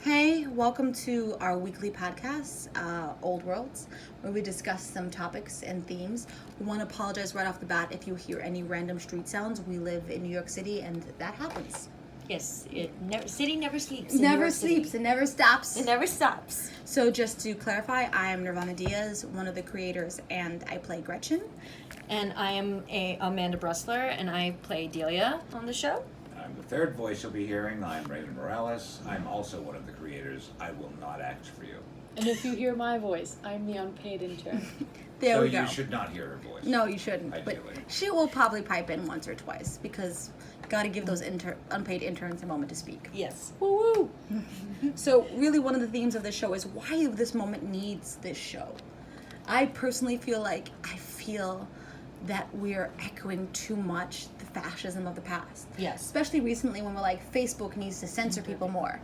Hey, welcome to our weekly podcast, Old Worlds, where we discuss some topics and themes. We want to apologize right off the bat if you hear any random street sounds. We live in New York City, and that happens. Yes, city never sleeps. Never sleeps. It never stops. It never stops. So just to clarify, I am Nirvana Diaz, one of the creators, and I play Gretchen. And I am Amanda Bressler, and I play Delia on the show. I'm the third voice you'll be hearing. I'm Raymond. I'm also one of the creators. I will not act for you. And if you hear my voice, I'm the unpaid intern. There so we go. you should not hear her voice. No, you shouldn't. Ideally. But she will probably pipe in once or twice because got to give those unpaid interns a moment to speak. Yes. Woo woo. So really one of the themes of this show is why this moment needs this show. I personally feel that we're echoing too much the fascism of the past. Yes. Especially recently when we're like, Facebook needs to censor people more.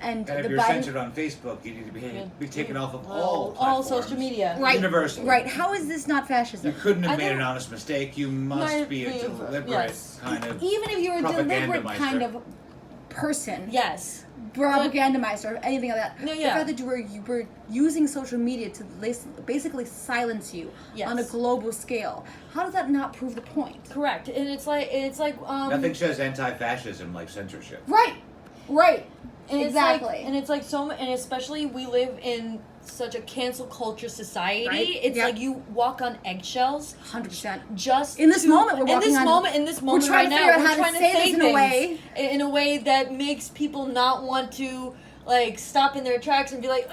And if you're censored on Facebook, you need to be taken off of all platforms. social media. Right. Universally. Right. How is this not fascism? You couldn't have made an honest mistake. You must be a deliberate kind of Even if you're a deliberate propagandameister. kind of person. Yes. Propagandameister or anything like that. No, The yeah. fact that you were using social media to basically silence you on a global scale. How does that not prove the point? Correct. And it's like Nothing says anti-fascism like censorship. Right. and Exactly. It's like and especially we live in such a cancel culture society. Right. It's Yeah. like you walk on eggshells. 100%. Just In this moment, we're walking in this moment trying right to figure now, out how we're trying to to say this in a way that makes people not want to like stop in their tracks and be like,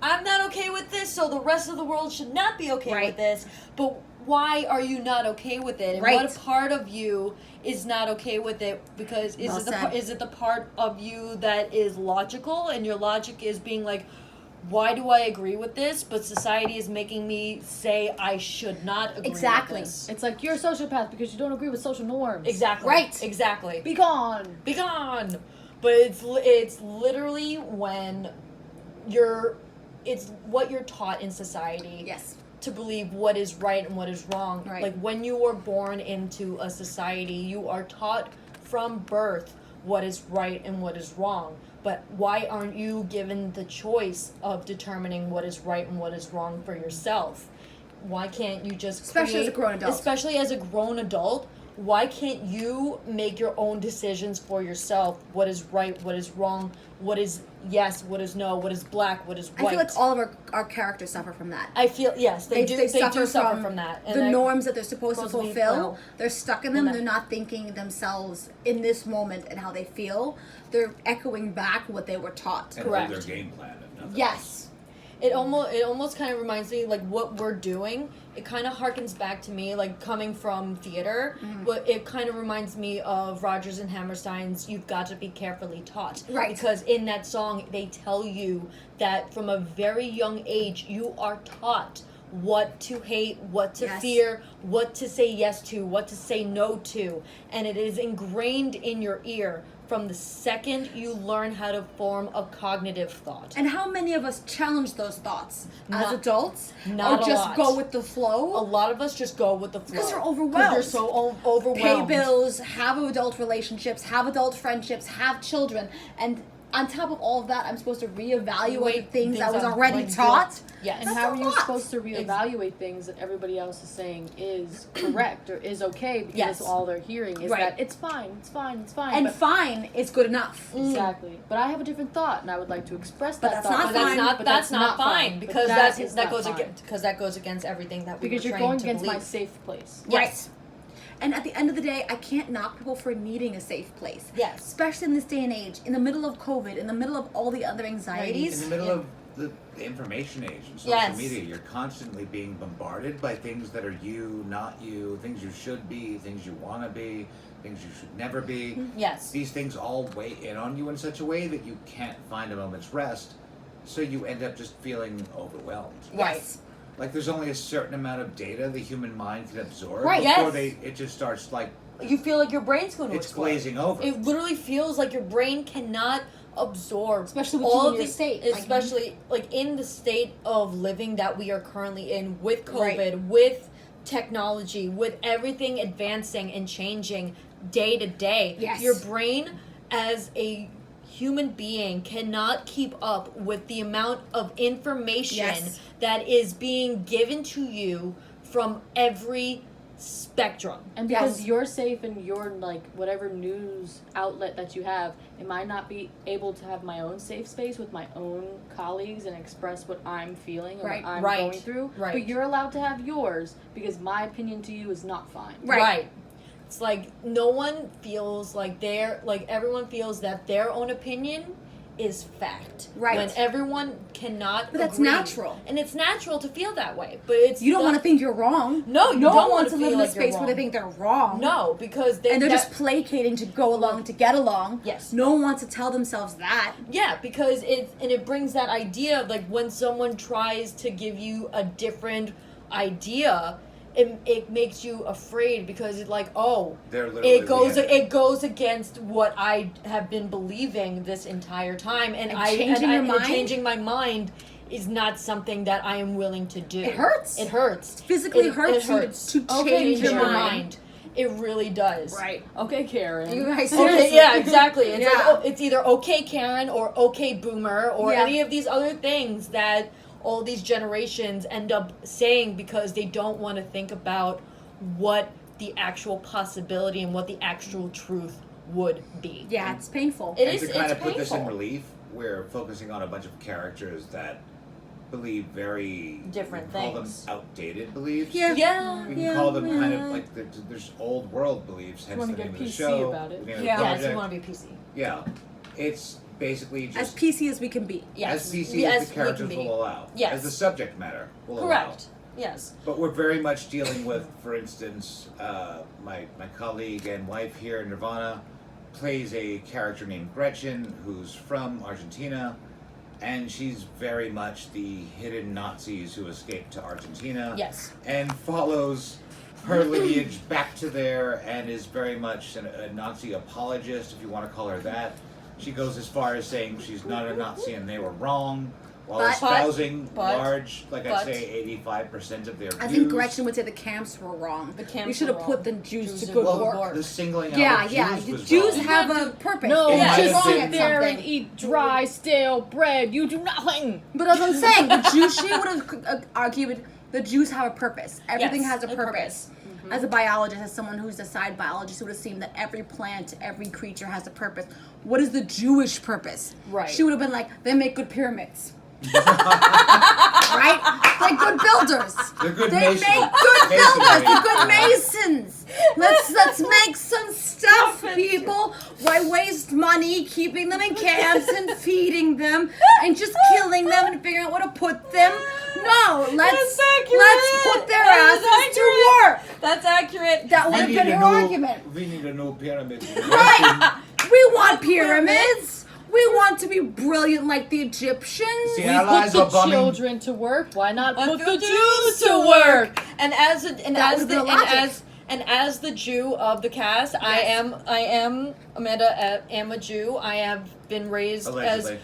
I'm not okay with this, so the rest of the world should not be okay with this. But why are you not okay with it? And what part of you is not okay with it? Because is it the part of you that is logical, and your logic is being like, why do I agree with this? But society is making me say I should not agree with this. It's like, you're a sociopath because you don't agree with social norms. Exactly. Right. Exactly. Be gone. Be gone. But it's literally when it's what you're taught in society. Yes. To believe what is right and what is wrong. Right. Like when you are born into a society, you are taught from birth what is right and what is wrong. But why aren't you given the choice of determining what is right and what is wrong for yourself? Why can't you just Especially as a grown adult. Especially as a grown adult, why can't you make your own decisions for yourself? What is right, what is wrong, what is yes, what is no, what is black, what is white? I feel like all of our characters suffer from that. I feel, yes, they do suffer from that. And the norms that they're supposed to fulfill, well, they're stuck in them. They're not thinking themselves in this moment and how they feel. They're echoing back what they were taught. And Correct. their game plan. If nothing Yes. It almost kind of reminds me, like, what we're doing, it kind of harkens back to me, like, coming from theater, but it kind of reminds me of Rodgers and Hammerstein's You've Got to Be Carefully Taught. Right. Because in that song, they tell you that from a very young age, you are taught what to hate, what to fear, what to say yes to, what to say no to, and it is ingrained in your ear from the second you learn how to form a cognitive thought. And how many of us challenge those thoughts as adults? Not or just a lot. go with the flow? A lot of us just go with the flow. Because you're overwhelmed. Because you're so overwhelmed. Pay bills, have adult relationships, have adult friendships, have children, and on top of all of that, I'm supposed to reevaluate things I was already taught. Yes. And how are you supposed to reevaluate things that everybody else is saying is correct or is okay because all they're hearing is that it's fine. And but fine is good enough. Exactly. But I have a different thought and I would like to express that that's thought. not fine. That's not fine because that goes against everything that we because were you're trained going to against believe. my safe place. Right. And at the end of the day, I can't knock people for needing a safe place. Yes. Especially in this day and age, in the middle of COVID, in the middle of all the other anxieties. In the middle of the information age and social media, you're constantly being bombarded by things that are you, not you, things you should be, things you want to be, things you should never be. Yes. These things all weigh in on you in such a way that you can't find a moment's rest, so you end up just feeling overwhelmed. Right. Like there's only a certain amount of data the human mind can absorb before it just starts like you feel like your brain's going to explode. Glazing over. It literally feels like your brain cannot absorb, especially with all you in your state, especially like in the state of living that we are currently in with COVID, with technology, with everything advancing and changing day to day. Yes. Your brain as a human being cannot keep up with the amount of information Yes. that is being given to you from every spectrum. And because you're safe in your, like, whatever news outlet that you have, it might not be able to have my own safe space with my own colleagues and express what I'm feeling or what I'm going through. Right. But you're allowed to have yours because my opinion to you is not fine. Right. It's like no one feels like everyone feels that their own opinion is fact. Right. When everyone cannot But that's agree. natural. And it's natural to feel that way. But it's You don't want to think you're wrong. No, you no don't one want wants to to live feel in a like space you're where they wrong. think they're wrong. No, because And they're just placating to go along, to get along. Yes. No one wants to tell themselves that. Yeah, because it brings that idea of, like, when someone tries to give you a different idea, it makes you afraid because it's like, oh, They're literally it goes against what I have been believing this entire time, and changing my mind is not something that I am willing to do. It hurts. It hurts. Physically hurts you to change your mind. It really does. Right. Okay, Karen. Okay, yeah, exactly. It's Yeah. like, it's either okay Karen or okay boomer or any of these other things that all these generations end up saying because they don't want to think about what the actual possibility and what the actual truth would be. Yeah, it's painful. It And is. to kind It's of put this in painful. relief, we're focusing on a bunch of characters that believe very Different we can call things. them outdated beliefs. Yeah. Yeah. We can call them kind of like there's old world beliefs. Hence wanna the get name of the PC show. about it. the name of the Yeah. Yes, project. you want to be PC. Yeah, it's basically As just PC as we can be. Yes. as CC As as the we characters can be. will allow. Yes. As the subject matter will allow. Correct. Yes. But we're very much dealing with, for instance, my colleague and wife here in Nirvana plays a character named Gretchen who's from Argentina, and she's very much the hidden Nazis who escaped to Argentina. Yes. And follows her lineage back to there and is very much a Nazi apologist, if you want to call her that. She goes as far as saying she's not a Nazi and they were wrong, while espousing large, I'd say 85% of their views. I think Gretchen would say the camps were wrong. The camps We should were have wrong. put the Jews to to good good work. work. The singling out Yeah, of yeah. Jews was Jews wrong. have a purpose. No, If might you're have wrong been- at sit there and something. eat dry, stale bread. You do nothing. But that's what I'm saying. The Jews, she would have argued the Jews have a purpose. Everything Yes, has a a purpose. As a biologist, as someone who's a side biologist, who would have seen that every plant, every creature has a purpose. What is the Jewish purpose? Right. She would have been like, they make good pyramids. Right? They're good builders. They're good They masons. make good builders. Masonry. They're good masons. Let's make some stuff, people. Why waste money keeping them in camps and feeding them and just killing them and figuring out where to put them? No, let's put their asses to work. That's accurate. That would have been her argument. We need a new pyramid. Right. We want pyramids. We want to be brilliant like the Egyptians. See, We allies put are the bombing. children to work. Why not put the Put Jews to work? And as the Jew of the cast, I am Amanda. Am a Jew. I have been raised Allegedly.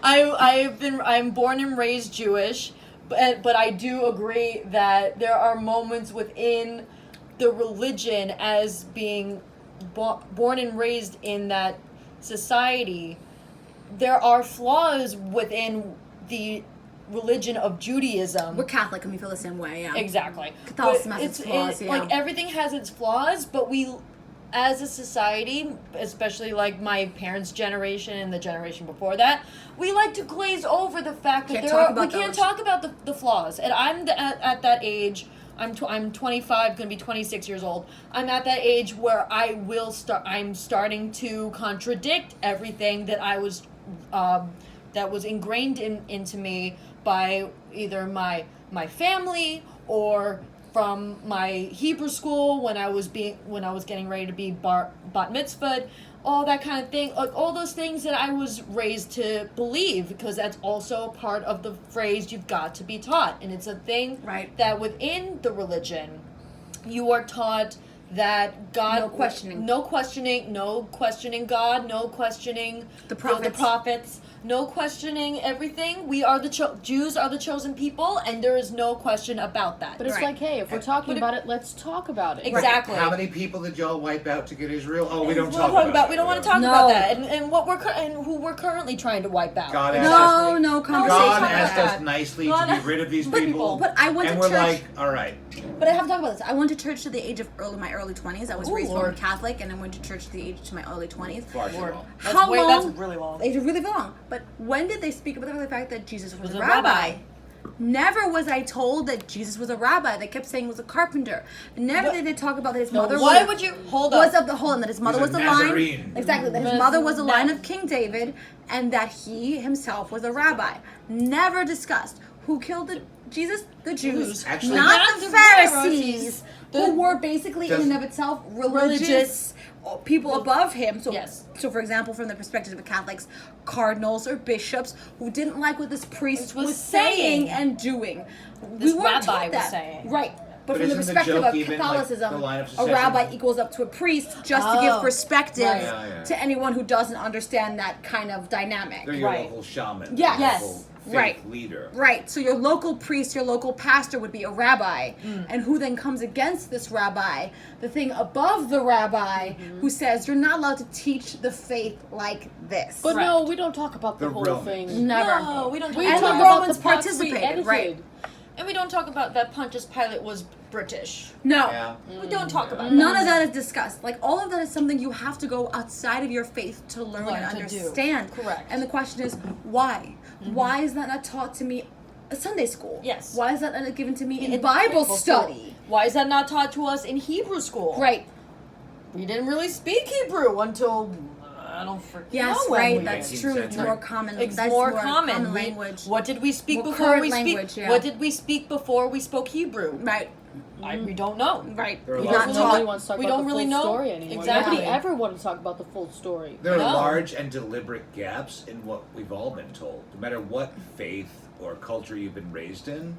I'm born and raised Jewish, but I do agree that there are moments within the religion as being born and raised in that society. There are flaws within the religion of Judaism. We're Catholic and we feel the same way, yeah. Exactly. Catholicism But has its flaws, yeah. Like, everything has its flaws, but we, as a society, especially like my parents' generation and the generation before that, we like to glaze over the fact that we can't talk about the flaws. And I'm at that age. I'm 25, going to be 26 years old. I'm at that age where I'm starting to contradict everything that I was that was ingrained into me by either my family or from my Hebrew school when I was getting ready to be bat mitzvahed, all that kind of thing, all those things that I was raised to believe, because that's also part of the phrase "you've got to be taught," and it's a thing Right. that within the religion, you are taught that God, No questioning. no questioning God, no questioning The prophets. no questioning everything. We are Jews are the chosen people, and there is no question about that. But it's Right. like, hey, if we're talking about it, let's talk about it. Exactly. How many people did y'all wipe out to get Israel? Oh, we don't We'll talk about that. We don't want to talk No. about that, and what and who we're currently trying to wipe out. God Exactly. asked No conversation God about asked that. us nicely God to get rid of these people. But I went and to we're church. like, all right. But I have to talk about this. I went to church to the age of my early 20s. I was Ooh, raised Lord. Roman Catholic, and I went to church to the age to my early 20s. Far too long. How long? That's really long. It's really long. But when did they speak about the fact that Jesus was a a rabbi? rabbi. Never was I told that Jesus was a rabbi. They kept saying he was a carpenter. Never did they talk about that his mother Why was. would you hold Was up? of the whole, and that his mother He's was a the line. Nazarene. Exactly, that his mother was the line of King David, and that he himself was a rabbi. Never discussed who killed Jesus, the Jews, Actually- not Not the the Pharisees, The- who were basically in and of itself religious people above him. So, Yes. so for example, from the perspective of Catholics, cardinals or bishops who didn't like what this priest was saying and doing. This we weren't rabbi taught was that. saying. Right. But from the isn't the perspective joke of even, like, Catholicism, the line of a succession? rabbi equals up to a priest just to give Oh, perspective right. Yeah. to anyone who doesn't understand that kind of dynamic. They're your Right. local shaman. Yes. Your Yes. local faith Right. leader. Right. So your local priest, your local pastor would be a rabbi. And who then comes against this rabbi, the thing above the rabbi, who says, you're not allowed to teach the faith like this. But Correct. no, we don't talk about the The whole Romans. thing. Never. No, we don't talk We And about the talk that. about Romans the parts we participated, right. edited. And we don't talk about that Pontius Pilate was British. No. Yeah. We don't talk about None that. of that is discussed. Like, all of that is something you have to go outside of your faith to learn and Learn to do. understand. Correct. And the question is, why? Why is that not taught to me at Sunday school? Yes. Why is that not given to me in In Bible Bible study? Why is that not taught to us in Hebrew school? Right. We didn't really speak Hebrew until I don't freaking Yes, know when right. we That's did. true. It's 18th more common. It's That's more common. We- language. What did we speak More before current we language, speak? yeah. What did we speak before we spoke Hebrew? Right. We don't know. Right. There are You're lots not of- Nobody taught. wants to talk We about don't the really full know. story anymore. Exactly. Nobody ever wanted to talk about the full story. There are No. large and deliberate gaps in what we've all been told. No matter what faith or culture you've been raised in,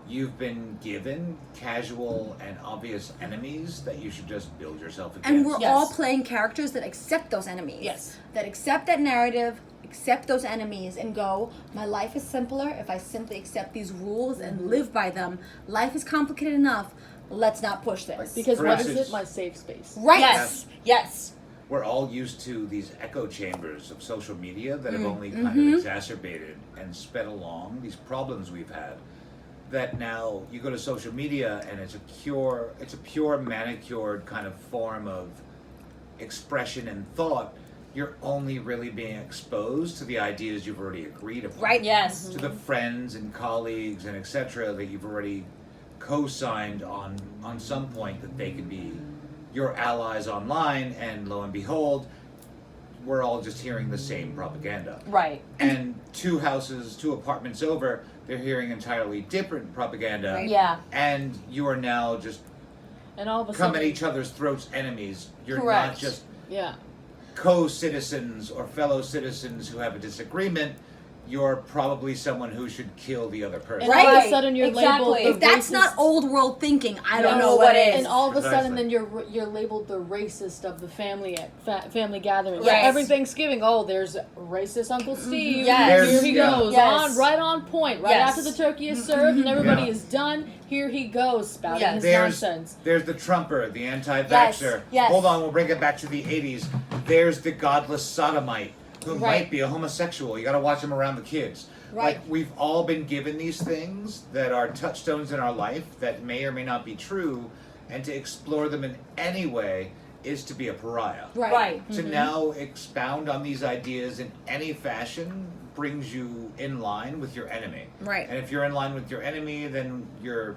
you've been given casual and obvious enemies that you should just build yourself against. And we're Yes. all playing characters that accept those enemies. Yes. That accept that narrative, accept those enemies, and go, my life is simpler if I simply accept these rules and live by them. Life is complicated enough. Let's not push this. Because For what is instance- it? My safe space. Right. Yes. Yes. We're all used to these echo chambers of social media that have only kind Mm-hmm. of exacerbated and sped along these problems we've had. That now you go to social media and it's a pure manicured kind of form of expression and thought. You're only really being exposed to the ideas you've already agreed upon. Right. Yes. To the friends and colleagues and etc. that you've already co-signed on some point that they can be your allies online, and lo and behold, we're all just hearing the same propaganda. Right. And two apartments over, they're hearing entirely different propaganda. Right. Yeah. And you are now just And all of a come sudden, at each other's throats enemies. You're not Correct. just yeah. co-citizens or fellow citizens who have a disagreement. You're probably someone who should kill the other person. And all of Right. a sudden you're Exactly. labeled the If that's racist- not old world thinking, I don't No, know what what is. is. And all of a sudden, Precisely. then you're labeled the racist of the family at family gatherings. Yes. Every Thanksgiving, oh, there's racist Uncle Steve. Yes. Here he Yeah. goes, Yes. right on point. Right Yes. after the turkey is served and everybody Yeah. is done, here he goes spouting Yes. his There's nonsense. the Trumper, the anti-vaxxer. Yes, yes. Hold on, we'll bring it back to the 80s. There's the godless sodomite who Right. might be a homosexual. You got to watch him around the kids. Right. Like, we've all been given these things that are touchstones in our life that may or may not be true, and to explore them in any way is to be a pariah. Right. To now expound on these ideas in any fashion brings you in line with your enemy. Right. And if you're in line with your enemy, then you're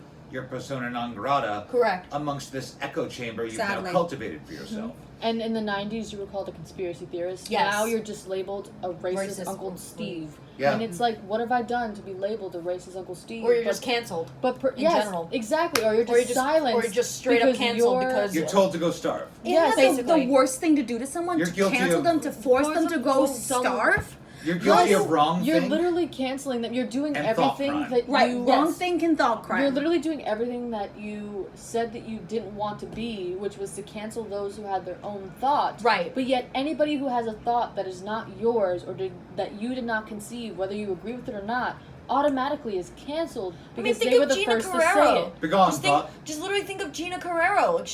persona non grata Correct. amongst this echo chamber you've now Sadly. cultivated for yourself. And in the 90s, you were called a conspiracy theorist. Yes. Now you're just labeled a racist, Racist Uncle Uncle Steve. Yeah. And it's like, what have I done to be labeled a racist Uncle Steve? Or you're But- just canceled. But in yes, general. exactly. Or you're just silenced. Or you're just straight up because canceled you're- because You're told to go starve. Isn't Yes, that the basically. worst thing to do to someone? You're To guilty cancel of- them, to force them to go Don't- starve? You're guilty of wrong You're thing. literally canceling them. You're doing And thought everything crime. that Right, you... wrong thing can thought crime. You're literally doing everything that you said that you didn't want to be, which was to cancel those who had their own thought. Right. But yet anybody who has a thought that is not yours or that you did not conceive, whether you agree with it or not, automatically is canceled because think they were of the Gina first to Carrero. say it. Be gone, thought. Just literally think of Gina Carrero. Like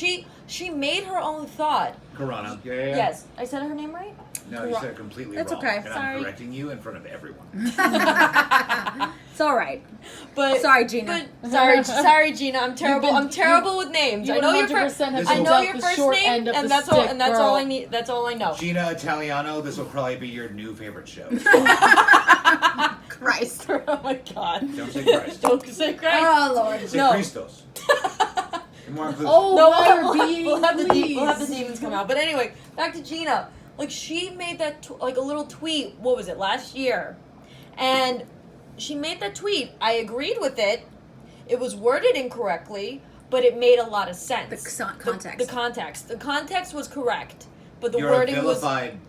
she made her own thought. Corona. Yeah. Yes, I said her name right. No, you said it completely That's wrong. okay. And Sorry. I'm correcting you in front of everyone. It's all right. But Sorry, Gina. But sorry, Gina. I'm terrible. I'm terrible with names. I know your first. I know your first name, and that's all. And that's all I need. That's all I know. Gina Italiano, this will probably be your new favorite show. Christ. Oh my God. Don't say Christ. Don't say Christ. Oh, Lord. Say No. Christos. Be more inclusive. Oh, No, being we'll have the please. demons come out. But anyway, back to Gina. Like she made that like a little tweet. What was it last year? And she made that tweet. I agreed with it. It was worded incorrectly, but it made a lot of sense. Context. The context was correct, but the You're wording a was vilified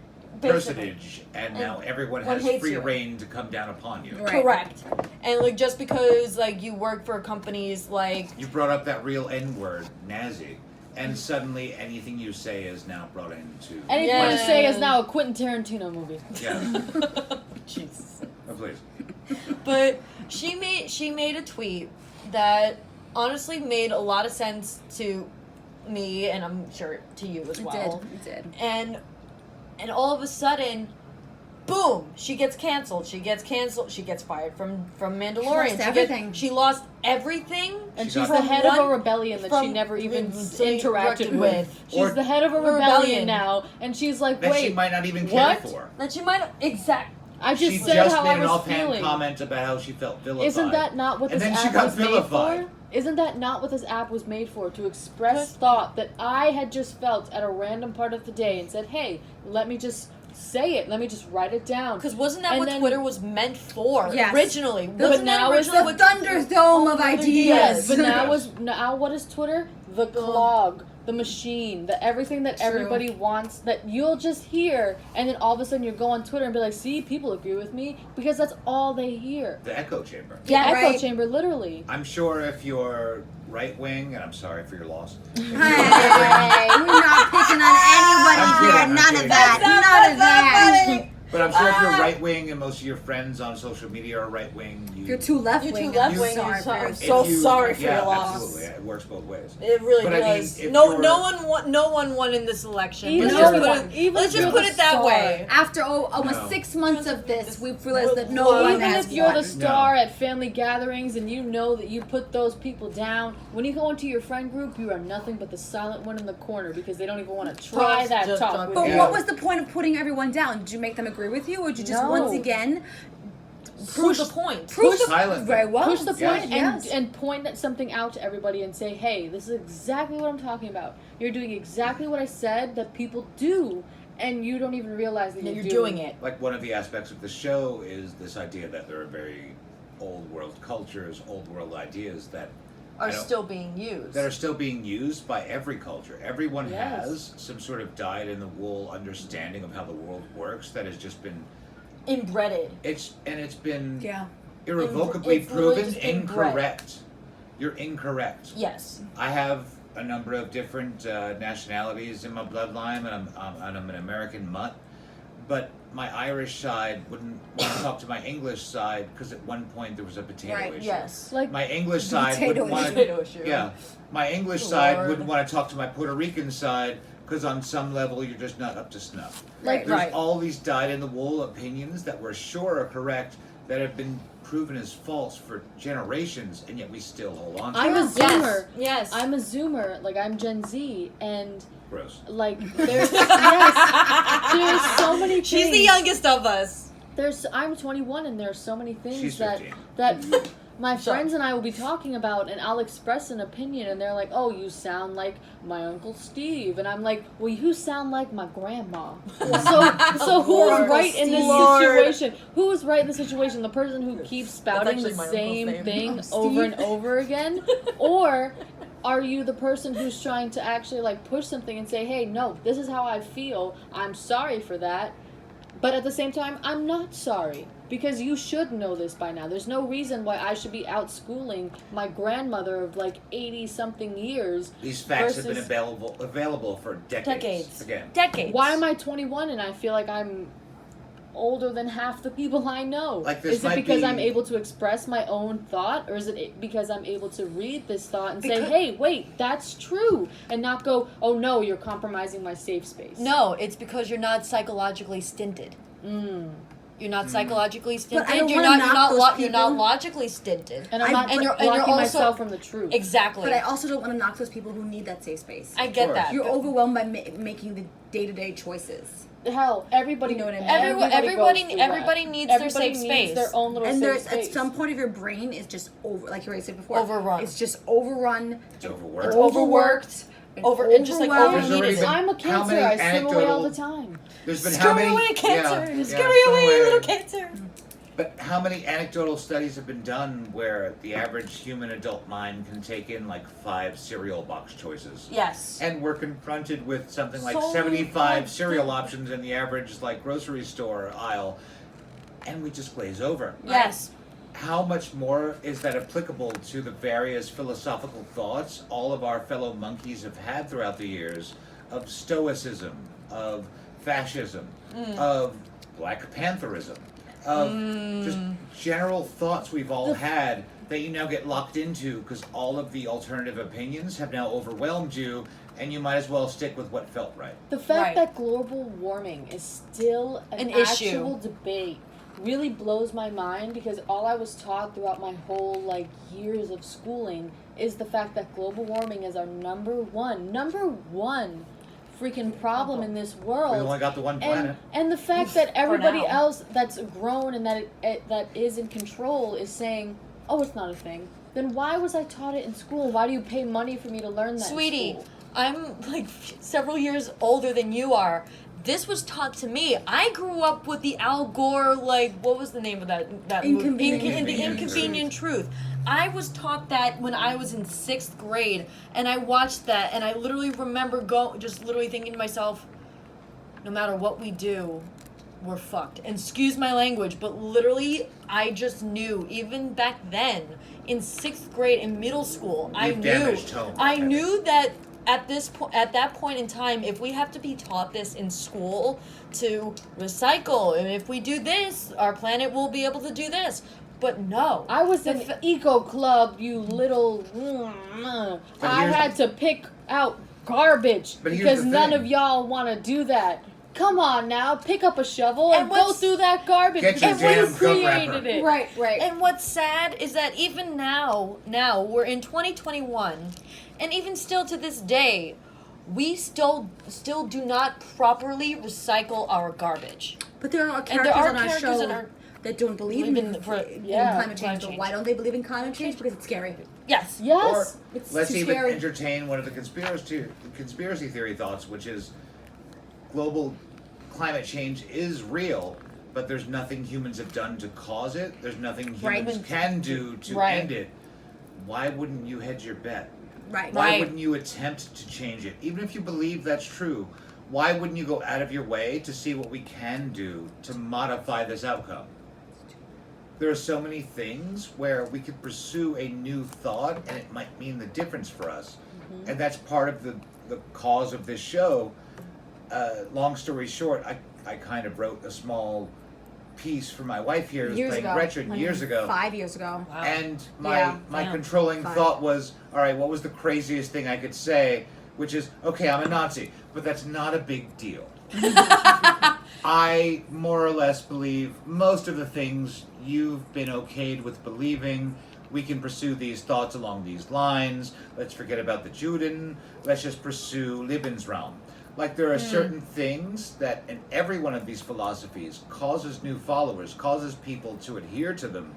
personage, and now everyone has hates free you. reign to come down upon you. Right. correct. And like just because like you work for companies like You brought up that real N-word, Nazi, and suddenly anything you say is now brought into... Anything you say is Yeah. now a Quentin Tarantino movie. Yeah. Jesus. Oh, please. But she made a tweet that honestly made a lot of sense to me, and I'm sure to you as well. It did. And all of a sudden, boom, she gets canceled. She gets fired from Mandalorian. Lost everything. She lost everything. And She she's got- the head From of a one- rebellion that she from- never even interacted interacted with. with. She's Or- the head of a Rebellion. rebellion now, and she's like, That wait, she might not even care what? for. That she might I just She said just how made I an was offhand feeling. comment about how she felt vilified. Isn't that not what And this then she app got was made vilified. for? Isn't that not what this app was made for? To express thought that I had just felt at a random part of the day and said, hey, let me just say it. Let me just write it down. because wasn't that And what then- Twitter was meant for Yes. originally? But Wasn't now that it's originally The what Thunderdome of ideas. Yes, but Yes. now what is Twitter? The clog, the machine, the everything that True. everybody wants that you'll just hear, and then all of a sudden you go on Twitter and be like, see, people agree with me, because that's all they hear. The echo chamber. The Yeah, echo right. chamber, literally. I'm sure if you're right-wing, and I'm sorry for your loss. Hey, we're not picking on anybody I'm here. kidding, I'm None of kidding. that. None of that. But I'm sure if you're right-wing and most of your friends on social media are right-wing, You're too left You're wing. too left-wing. Sorry You're for your I'm so sorry for your loss. Absolutely. It works both ways. It really But I mean, does. if No you're- one won in this election. Even Let's just no put one. it, Even let's if just you're put the it that star. way. After almost No. 6 months of this, we've realized that no one Even has if you're won. the star at family gatherings and you know that you put those people down, when you go into your friend group, you are nothing but the silent one in the corner because they don't even want to try Just that talk talk about with But you. Yeah. what was the point of putting everyone down? Did you make them agree with you, or did you just No. once again Prove the point. prove the Silent. very well? Push the Yes. point Yes. and point at something out to everybody and say, hey, this is exactly what I'm talking about. You're doing exactly what I said that people do, and you don't even realize that You're doing it. Like one of the aspects of the show is this idea that there are very old world cultures, old world ideas that Are I don't- still being used. that are still being used by every culture. Everyone Yes. has some sort of dyed-in-the-wool understanding of how the world works that has just been Inbreded. it's been Yeah. irrevocably It's literally proven just inbred. incorrect. You're incorrect. Yes. I have a number of different nationalities in my bloodline, and I'm an American mutt. But my Irish side wouldn't want to talk to my English side because at one point there was a potato Right, issue. Yes. Like, My English side Potato wouldn't want to. Potato issue. Yeah, my English side Lord. wouldn't want to talk to my Puerto Rican side because on some level you're just not up to snuff. Like, There's right. all these dyed-in-the-wool opinions that we're sure are correct that have been proven as false for generations, and yet we still hold on to I'm them. a Zoomer. Yes. I'm a Zoomer. Like, I'm Gen Z, and Gross. like, there's yes, there's so many things. She's the youngest of us. I'm 21, and there are so many things She's that 15. that my Shut friends and I will be talking about, and I'll express an opinion, and they're like, "Oh, you sound like my Uncle Steve," and I'm like, "Well, you sound like my grandma." so who is Lord, right in this Lord. situation? Who is right in the situation? The person who keeps spouting actually the my uncle's same name. thing Oh, over Steve. and over again, or are you the person who's trying to actually like push something and say, "Hey, no, this is how I feel. I'm sorry for that." But at the same time, I'm not sorry. Because you should know this by now. There's no reason why I should be out schooling my grandmother of like 80-something years. These facts have been available for decades. Decades. Why am I 21 and I feel like I'm older than half the people I know? Like this is it because I'm able to express my own thought, or is it because I'm able to read this thought and say, hey, wait, that's true, and not go, oh no, you're compromising my safe space? No, it's because you're not psychologically stinted. You're not psychologically stinted. But I don't you're wanna not. knock You're not logically stinted. And I'm not and you're blocking also myself from the truth. Exactly. But I also don't want to knock those people who need that safe space. I get that. You're overwhelmed by making the day-to-day choices. Hell, everybody, You know what I mean? Everybody needs their safe space. Their own little And safe there's space. at some point of your brain is just like you already said before. Overrun. It's just overrun. It's overworked. It's overworked. And just like overwhelmed. overheated. I'm a cancer. I swim away all the time. There's been Scurry how many away, cancer! Yeah, Scurry away, little cancer! But how many anecdotal studies have been done where the average human adult mind can take in like 5 cereal box choices? Yes. And we're confronted with something like So 75 cereal options in the average like grocery store aisle, and we just glaze over. Yes. How much more is that applicable to the various philosophical thoughts all of our fellow monkeys have had throughout the years of stoicism, of fascism, of Black Pantherism, of just general thoughts we've all had that you now get locked into because all of the alternative opinions have now overwhelmed you, and you might as well stick with what felt right. The fact that global warming is still an actual issue. debate really blows my mind, because all I was taught throughout my whole years of schooling is the fact that global warming is our number one freaking problem in this world. We only got the one planet. And the fact that everybody now. else that's grown and that is in control is saying, oh, it's not a thing. Then why was I taught it in school? Why do you pay money for me to learn that Sweetie, in school? I'm like several years older than you are. This was taught to me. I grew up with the Al Gore, what was the name of that movie? The Inconvenient Truth. I was taught that when I was in 6th grade, and I watched that, and I literally remember just literally thinking to myself, no matter what we do, we're fucked. And excuse my language, but literally, I just knew, even back then, in 6th grade, in middle school, I knew that at that point in time, if we have to be taught this in school to recycle, and if we do this, our planet will be able to do this. But no. I was in eco club, you little... I had to pick out garbage because none of y'all want to do that. Come on now, pick up a shovel and go through that garbage. Get your damn created it. Right. And what's sad is that even now we're in 2021, and even still to this day, we still do not properly recycle our garbage. But there are characters on our show that don't believe in climate change. But why don't they believe in climate change? Because it's scary. Yes. Or it's let's too even scary. entertain one of the conspiracy theory thoughts, which is global climate change is real, but there's nothing humans have done to cause it. There's nothing humans can do to end it. Why wouldn't you hedge your bet? Right. Why wouldn't you attempt to change it? Even if you believe that's true, why wouldn't you go out of your way to see what we can do to modify this outcome? There are so many things where we could pursue a new thought and it might mean the difference for us. Mm-hmm. And that's part of the cause of this show. Long story short, I kind of wrote a small piece for my wife here who's playing Gretchen years ago. 5 years ago. Wow. And my controlling thought was, all right, what was the craziest thing I could say? Which is, okay, I'm a Nazi, but that's not a big deal. I more or less believe most of the things you've been okayed with believing. We can pursue these thoughts along these lines. Let's forget about the Juden. Let's just pursue Lebensraum. Like there are certain things that in every one of these philosophies causes new followers, causes people to adhere to them,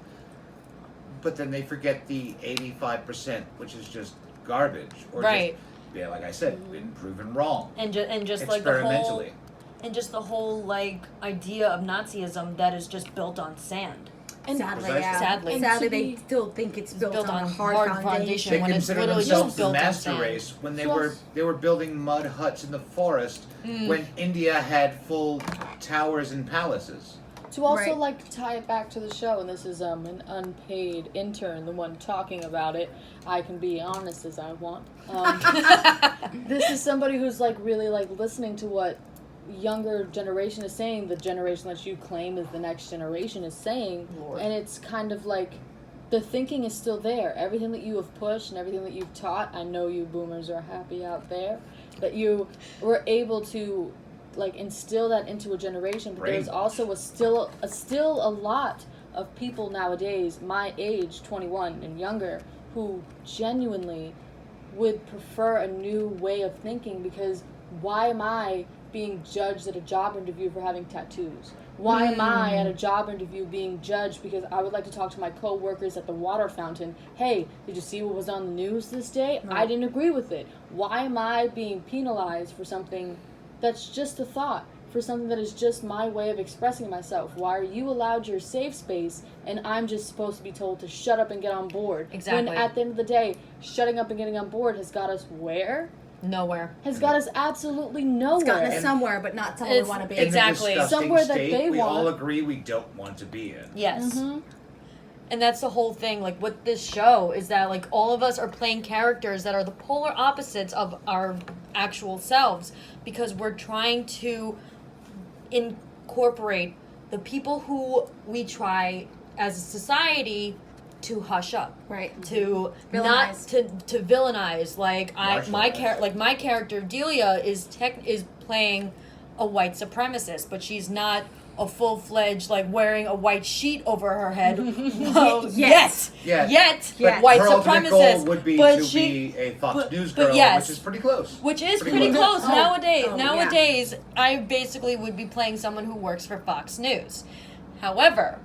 but then they forget the 85%, which is just garbage. Or just, like I said, been proven wrong. And just like the whole idea of Nazism that is just built on sand. And sadly, Precisely. yeah. Sadly. Sadly, And to they be- still think it's built on a hard hard foundation. They when it's consider literally themselves just the built on master sand. race when they Plus- were building mud huts in the forest when India had full towers and palaces. To also Right. like tie it back to the show, and this is an unpaid intern, the one talking about it. I can be honest as I want. This is somebody who's like really like listening to what younger generation is saying, the generation that you claim is the next generation is saying, Lord. and it's kind of like the thinking is still there. Everything that you have pushed and everything that you've taught, I know you boomers are happy out there that you were able to like instill that into a generation, but there's also still a lot of people nowadays my age, 21 and younger, who genuinely would prefer a new way of thinking, because why am I being judged at a job interview for having tattoos? Why am I at a job interview being judged because I would like to talk to my co-workers at the water fountain? Hey, did you see what was on the news this day? Right. I didn't agree with it. Why am I being penalized for something that's just a thought, for something that is just my way of expressing myself? Why are you allowed your safe space and I'm just supposed to be told to shut up and get on board? Exactly. When at the end of the day, shutting up and getting on board has got us where? Nowhere. Has got us absolutely nowhere. It's gotten us somewhere, but not somewhere we It's- want to be. Exactly. In the disgusting Somewhere that state they we all want. agree we don't want to be in. Yes. Mm-hmm. And that's the whole thing, like, with this show, is that, like, all of us are playing characters that are the polar opposites of our actual selves, because we're trying to incorporate the people who we try, as a society, to hush up. Right. To Villainize. not to villainize. Like, my character, Delia, is playing a white supremacist, but she's not a full-fledged, like, wearing a white sheet over her head. Well, Yes. Yet, But white her ultimate supremacist. goal would be but to she, be a Fox but- News but girl, yes. which is pretty close. which is Pretty pretty close. close nowadays. Oh, Nowadays, I basically would be playing someone who works for Fox News. However,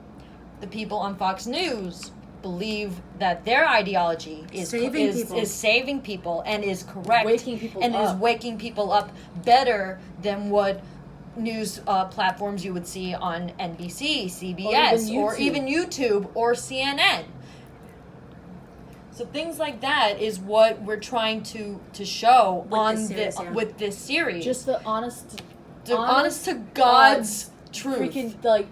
the people on Fox News believe that their ideology is saving people and is correct, Waking people and up. is waking people up better than what news platforms you would see on NBC, CBS, or even YouTube or CNN. So things like that is what we're trying to show with this series. Just the honest to God's truth. freaking like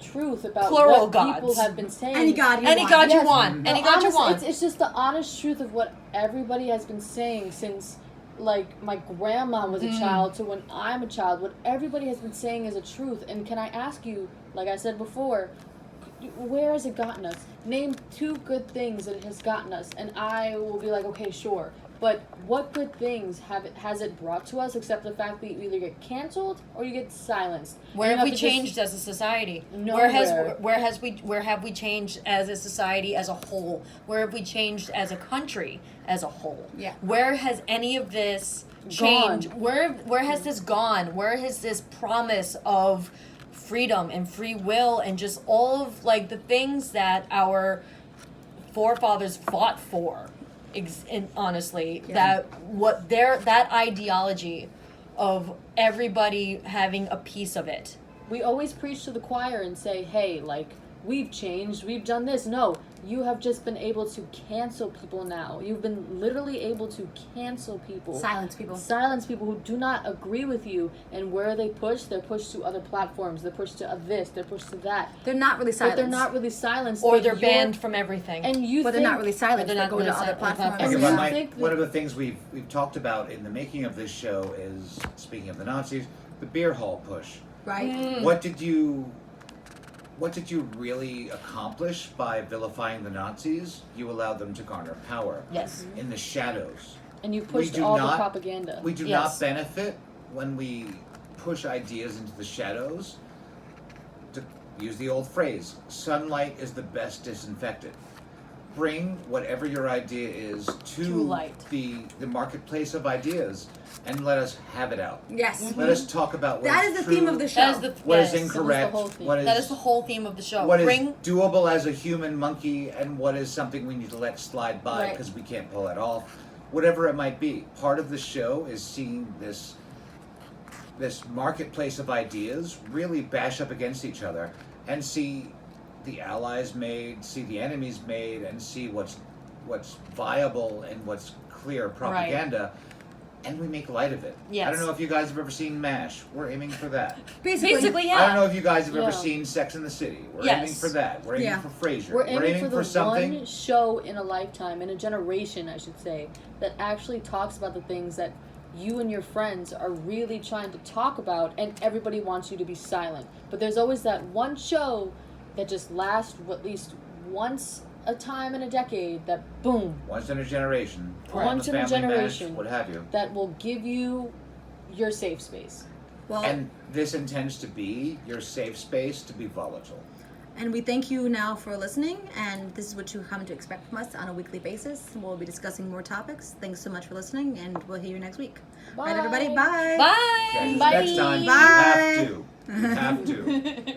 truth about Plural what gods. people have been saying. Any God you Any want. God you Yes. want. The Any God you honest- want. It's just the honest truth of what everybody has been saying since, like, my grandma was a child to when I'm a child. What everybody has been saying is a truth. And can I ask you, like I said before, where has it gotten us? Name 2 good things that it has gotten us, and I will be like, okay, sure. But what good things has it brought to us, except the fact that you either get canceled or you get silenced? Where And have you we to just- changed as a society? Nowhere. Where have we changed as a society as a whole? Where have we changed as a country as a whole? Yeah. Where has any of this changed? Where has this gone? Where has this promise of freedom and free will and just all of, like, the things that our forefathers fought for? And honestly, that ideology of everybody having a piece of it. We always preach to the choir and say, hey, like, we've changed, we've done this. No, you have just been able to cancel people now. You've been literally able to cancel people. Silence people. Silence people who do not agree with you. And where they push, they're pushed to other platforms. They're pushed to this, they're pushed to that. They're not really silenced. But they're not really silenced. Or but they're you're- banned from everything. And you But they're think, not really silenced. They're They not go really to other silent platforms. platforms. Okay, Yeah. but I think one that- of the things we've talked about in the making of this show is, speaking of the Nazis, the beer hall push. Right? What did you really accomplish by vilifying the Nazis? You allowed them to garner power. Yes. In the shadows. and you We pushed do all the not- propaganda. We do Yes. not benefit when we push ideas into the shadows. To use the old phrase, sunlight is the best disinfectant. Bring whatever your idea is to light. the marketplace of ideas and let us have it out. Yes. Let us talk about what That is is the true, theme of the show. That is the what yes. is incorrect, whole theme. what is That is the whole theme of the show. what is Bring doable as a human monkey, and what is something we need to let slide by Right. because we can't pull it off. Whatever it might be, part of the show is seeing this marketplace of ideas really bash up against each other and see the allies made, see the enemies made, and see what's viable and what's clear propaganda. And we make light of it. Yes. I don't know if you guys have ever seen MASH. We're aiming for that. Basically, yeah. I don't know if you guys have ever seen Sex in the City. We're Yes. aiming for that. We're aiming for Frasier. We're aiming for the something. one show in a lifetime, in a generation, I should say, that actually talks about the things that you and your friends are really trying to talk about, and everybody wants you to be silent. But there's always that one show that just lasts at least once a time in a decade, that boom. Once in a generation. Once in a generation. MASH, what have you. That will give you your safe space. Well, And this intends to be your safe space to be volatile. and we thank you now for listening, and this is what you come to expect from us on a weekly basis. We'll be discussing more topics. Thanks so much for listening, and we'll hear you next week. Bye. Right, everybody? Bye. Bye. Okay, Bye. next time, Bye. you have to. You have to.